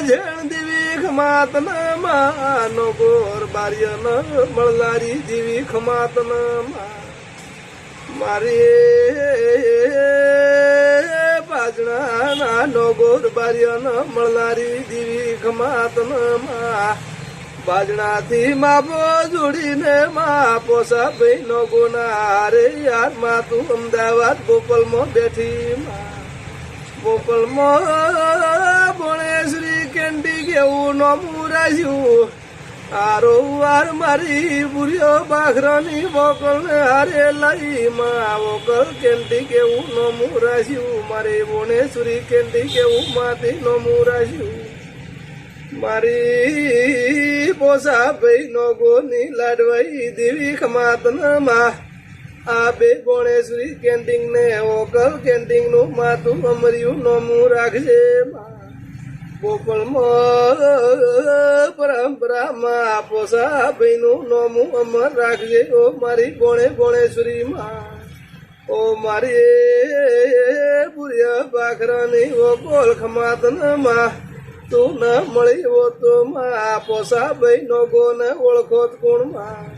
જેણ દેવી ખમાતન માનો ગોર બાર્યન મળલારી જેવી ખમાતન મારી પાજણા નાનો ગોર બાર્યન મળલારી જેવી ખમાતન બાજણાથી માપો જોડીને માપો સાભાઈ નો ગુના રે યાર માં તું અમદાવાદ બોપલમાં બેઠી બોપલમાં ભણેશ્રી કેન્ડી કેવું નોમું રાખ્યું આરો વાર મારી બુરિયો બાખરાની બોકલ ને હારે લઈ માં બોકલ કેન્ડી કેવું નોમું રાખ્યું મારી ભણેશ્રી કેન્ડી કેવું માથી નોમું રાખ્યું મારી પોસા ભાઈ નો ગોની લાડવાઈ દેવી ખમાતન માં આ બે ગોણેશ્વરી કેન્ટીન ને ઓકલ કેન્ટીન નું માતું અમર્યું નોમું રાખજે બોપલમાં પરંપરામાં પોસા ભાઈ નું નોમું અમર રાખજે ઓ મારી ગોણેશ્વરી માં ઓ મારી બુરિયા બાખરાની ઓકોલ ખમાતન માં તું ન મળી હો તો માં પોસા ભાઈ નો ગો ને ઓળખો કોણ માં